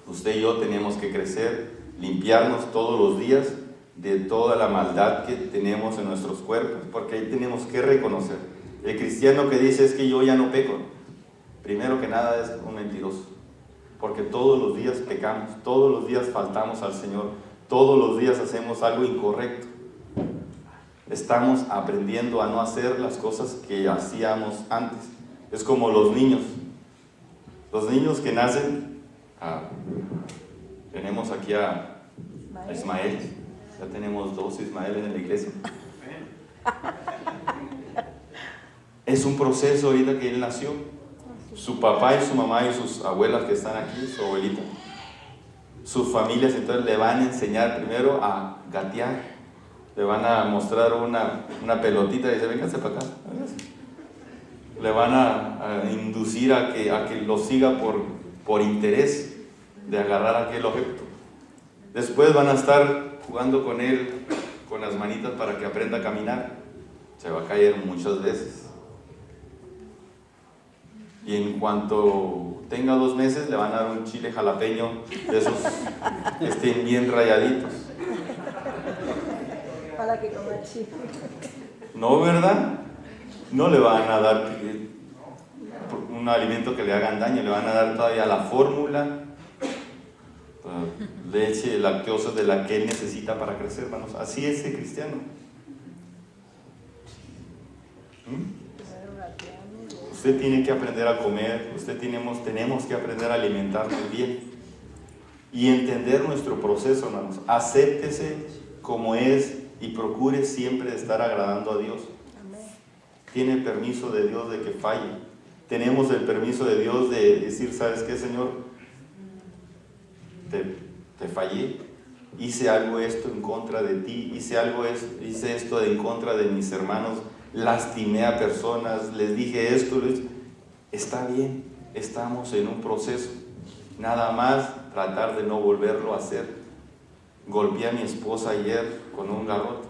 Usted y yo tenemos que crecer, limpiarnos todos los días de toda la maldad que tenemos en nuestros cuerpos, porque ahí tenemos que reconocer. El cristiano que dice es que yo ya no peco, primero que nada es un mentiroso, porque todos los días pecamos, todos los días faltamos al Señor, todos los días hacemos algo incorrecto. Estamos aprendiendo a no hacer las cosas que hacíamos antes. Es como los niños que nacen. Tenemos aquí a Ismael, ya tenemos 2 Ismaeles en la iglesia. Es un proceso ahorita que él nació. Su papá y su mamá y sus abuelas que están aquí, su abuelita, sus familias, entonces le van a enseñar primero a gatear, le van a mostrar una pelotita y dice, véngase para acá, véngase. Le van a inducir a que lo siga por interés de agarrar aquel objeto. Después van a estar jugando con él con las manitas para que aprenda a caminar. Se va a caer muchas veces. Y en cuanto tenga 2 meses le van a dar un chile jalapeño de esos que estén bien rayaditos. Para que coma chile. No, ¿verdad? No le van a dar un alimento que le hagan daño, le van a dar todavía la fórmula, leche lactosa de la que él necesita para crecer, hermanos. Así es el cristiano. Usted tiene que aprender a comer, tenemos que aprender a alimentarnos bien. y entender nuestro proceso, hermanos. Acéptese como es y procure siempre estar agradando a Dios. Tiene el permiso de Dios de que falle. Tenemos el permiso de Dios de decir, ¿sabes qué, Señor? Te fallé. Hice algo esto en contra de ti. Hice esto en contra de mis hermanos. Lastimé a personas. Les dije esto. Está bien. Estamos en un proceso. Nada más tratar de no volverlo a hacer. Golpeé a mi esposa ayer con un garrote.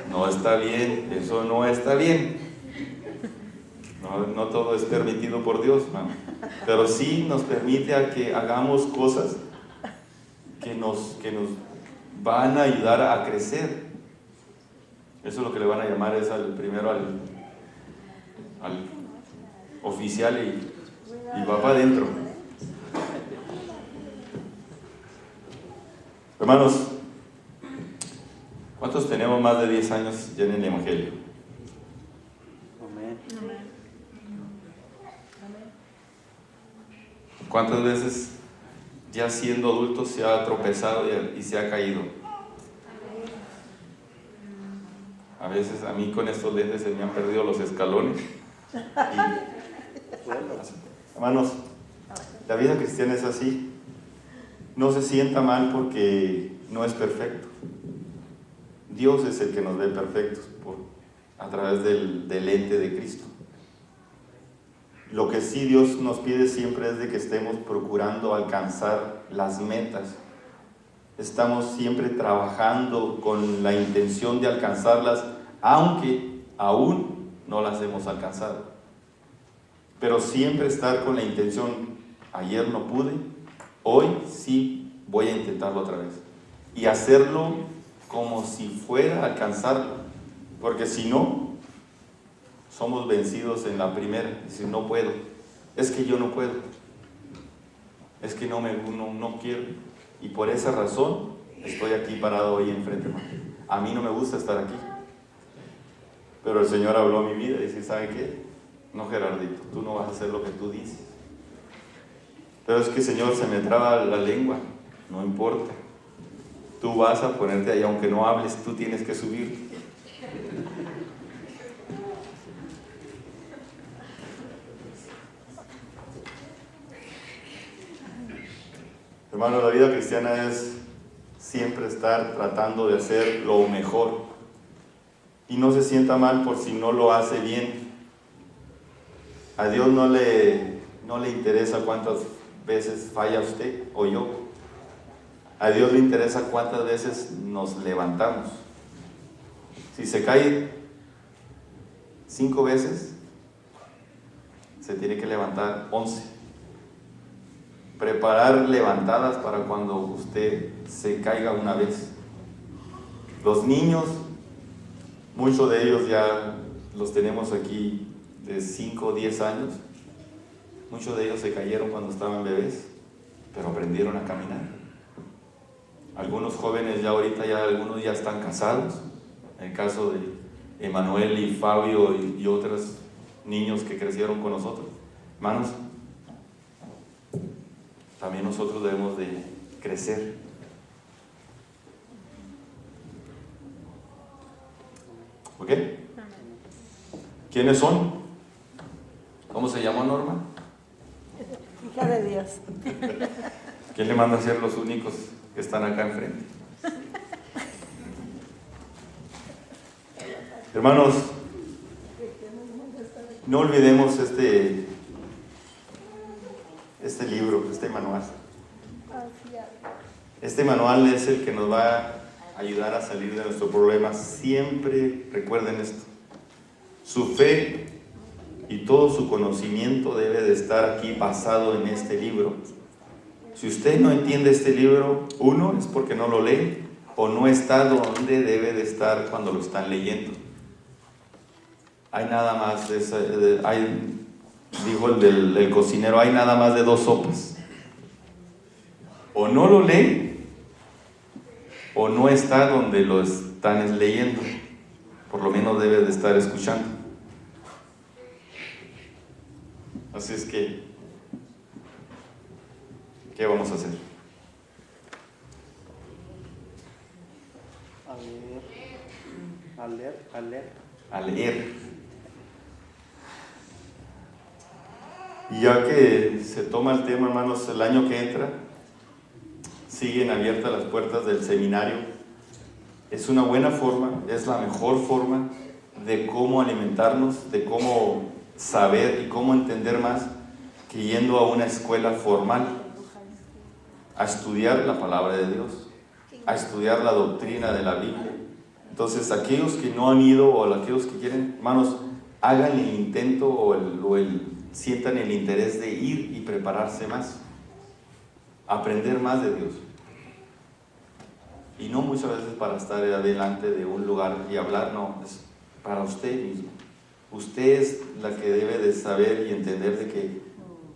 No está bien, eso no está bien. No todo es permitido por Dios, hermano. Pero sí nos permite a que hagamos cosas que nos van a ayudar a crecer. Eso es lo que le van a llamar es primero al oficial y va para adentro. Hermanos, ¿cuántos tenemos más de 10 años ya en el Evangelio? Amén. ¿Cuántas veces ya siendo adultos se ha tropezado y se ha caído? A veces a mí con estos lentes se me han perdido los escalones. Hermanos, la vida cristiana es así. No se sienta mal porque no es perfecto. Dios es el que nos ve perfectos a través del lente de Cristo. Lo que sí Dios nos pide siempre es de que estemos procurando alcanzar las metas. Estamos siempre trabajando con la intención de alcanzarlas, aunque aún no las hemos alcanzado. Pero siempre estar con la intención, ayer no pude, hoy sí voy a intentarlo otra vez. Y hacerlo como si fuera a alcanzarlo. Porque si no, somos vencidos en la primera. Decir, no puedo. Es que yo no puedo. Es que no quiero. Y por esa razón estoy aquí parado hoy enfrente, hermano. A mí no me gusta estar aquí. Pero el Señor habló a mi vida y dice, ¿sabe qué? No, Gerardito, tú no vas a hacer lo que tú dices. Pero es que, Señor, se me traba la lengua. No importa. Tú vas a ponerte ahí, aunque no hables, tú tienes que subir. Hermano, la vida cristiana es siempre estar tratando de hacer lo mejor. Y no se sienta mal por si no lo hace bien. A Dios no le interesa cuántas veces falla usted o yo. A Dios le interesa cuántas veces nos levantamos. Si se cae 5 veces, se tiene que levantar 11. Preparar levantadas para cuando usted se caiga una vez. Los niños, muchos de ellos ya los tenemos aquí de 5 o 10 años. Muchos de ellos se cayeron cuando estaban bebés, pero aprendieron a caminar. Algunos jóvenes ya ahorita, algunos ya están casados. En el caso de Emanuel y Fabio y otros niños que crecieron con nosotros. Hermanos, también nosotros debemos de crecer. ¿Ok? ¿Quiénes son? ¿Cómo se llama Norma? Hija de Dios. ¿Quién le manda a ser los únicos que están acá enfrente? Hermanos, no olvidemos este libro, este manual. Este manual es el que nos va a ayudar a salir de nuestro problema. Siempre recuerden esto. Su fe y todo su conocimiento debe de estar aquí basado en este libro. Si usted no entiende este libro, uno es porque no lo lee o no está donde debe de estar cuando lo están leyendo. Hay nada más, dijo el cocinero, hay nada más de 2 sopas. O no lo lee, o no está donde lo están leyendo. Por lo menos debe de estar escuchando. Así es que ¿qué vamos a hacer? A leer. Y ya que se toma el tema, hermanos, el año que entra, siguen abiertas las puertas del seminario. Es una buena forma, es la mejor forma de cómo alimentarnos, de cómo saber y cómo entender más que yendo a una escuela formal, a estudiar la palabra de Dios, a estudiar la doctrina de la Biblia. Entonces, aquellos que no han ido o aquellos que quieren, hermanos, hagan el intento o sientan el interés de ir y prepararse más, aprender más de Dios. Y no muchas veces para estar adelante de un lugar y hablar, no, es para usted mismo. Usted es la que debe de saber y entender de que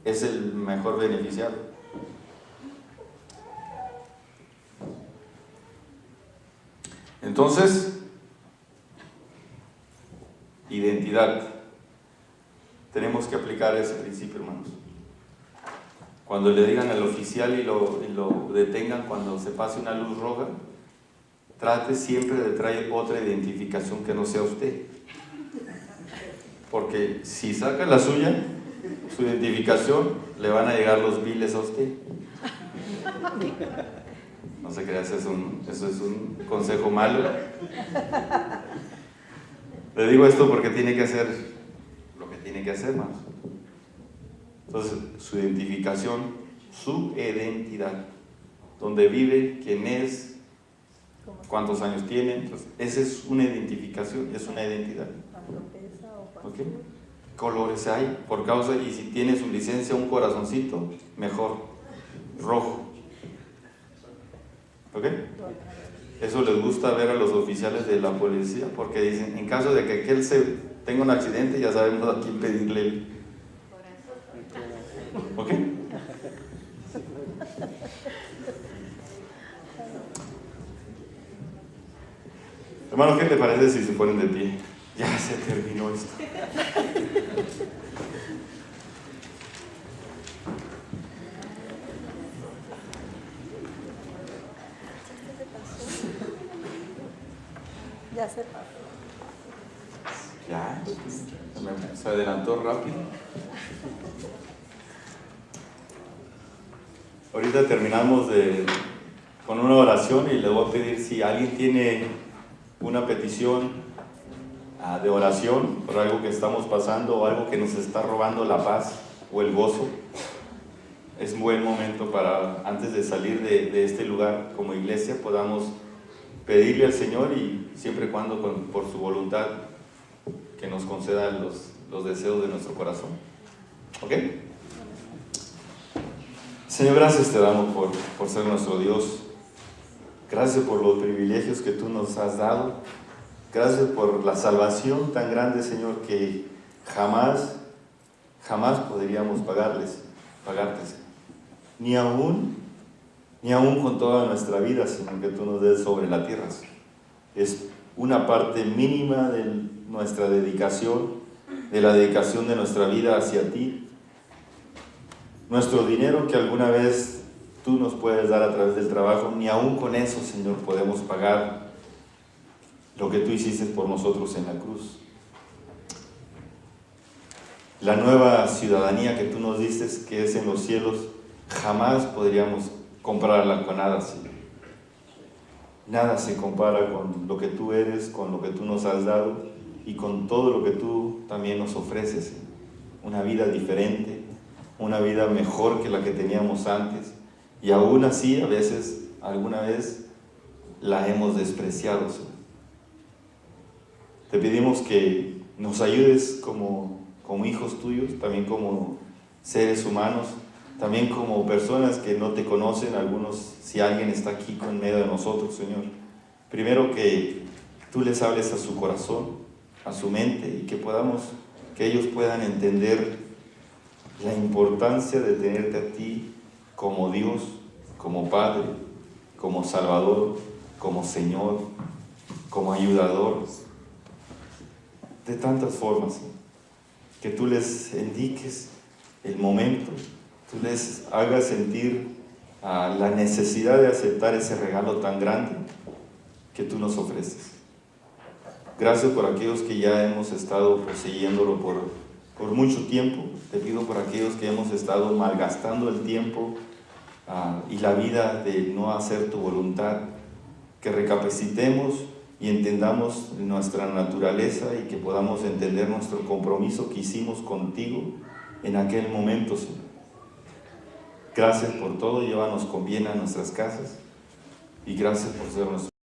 es el mejor beneficiado. Entonces, identidad. Tenemos que aplicar ese principio, hermanos. Cuando le digan al oficial y lo detengan cuando se pase una luz roja, trate siempre de traer otra identificación que no sea usted. Porque si saca la suya, su identificación, le van a llegar los biles a usted. No se crea, eso es un consejo malo. Le digo esto porque tiene que hacer lo que tiene que hacer, hermanos. Entonces, su identificación, su identidad, dónde vive, quién es, cuántos años tiene. Entonces, esa es una identificación, es una identidad. ¿Ok? Colores hay, por causa, y si tiene su licencia un corazoncito, mejor, rojo. ¿Ok? Eso les gusta ver a los oficiales de la policía, porque dicen, en caso de que aquel tenga un accidente, ya sabemos a quién pedirle. ¿Ok? Hermano, ¿qué te parece si se ponen de pie? Ya se terminó esto. Ya se pasó. Ya, se adelantó rápido. Ahorita terminamos con una oración y le voy a pedir si alguien tiene una petición de oración por algo que estamos pasando o algo que nos está robando la paz o el gozo. Es un buen momento para, antes de salir de este lugar como iglesia, podamos pedirle al Señor y siempre y cuando por su voluntad que nos conceda los deseos de nuestro corazón. ¿Ok? Señor, gracias te damos por ser nuestro Dios. Gracias por los privilegios que tú nos has dado. Gracias por la salvación tan grande, Señor, que jamás podríamos pagarte, Señor. Ni aún con toda nuestra vida, Señor, que tú nos des sobre la tierra, Señor. Es una parte mínima de nuestra dedicación, de la dedicación de nuestra vida hacia ti. Nuestro dinero que alguna vez tú nos puedes dar a través del trabajo, ni aún con eso, Señor, podemos pagar lo que tú hiciste por nosotros en la cruz. La nueva ciudadanía que tú nos diste, que es en los cielos, jamás podríamos compararla con nada, Señor. Nada se compara con lo que tú eres, con lo que tú nos has dado y con todo lo que tú también nos ofreces, Señor. Una vida diferente, una vida mejor que la que teníamos antes. Y aún así, alguna vez, la hemos despreciado, Señor. Te pedimos que nos ayudes como hijos tuyos, también como seres humanos, también como personas que no te conocen, algunos, si alguien está aquí con medio de nosotros, Señor. Primero que tú les hables a su corazón, a su mente, y que ellos puedan entender la importancia de tenerte a ti como Dios, como Padre, como Salvador, como Señor, como ayudador, de tantas formas, que tú les indiques el momento, tú les hagas sentir la necesidad de aceptar ese regalo tan grande que tú nos ofreces. Gracias por aquellos que ya hemos estado poseyéndolo por mucho tiempo. Te pido por aquellos que hemos estado malgastando el tiempo y la vida de no hacer tu voluntad, que recapacitemos y entendamos nuestra naturaleza y que podamos entender nuestro compromiso que hicimos contigo en aquel momento, Señor. Gracias por todo, llévanos con bien a nuestras casas y gracias por ser nuestro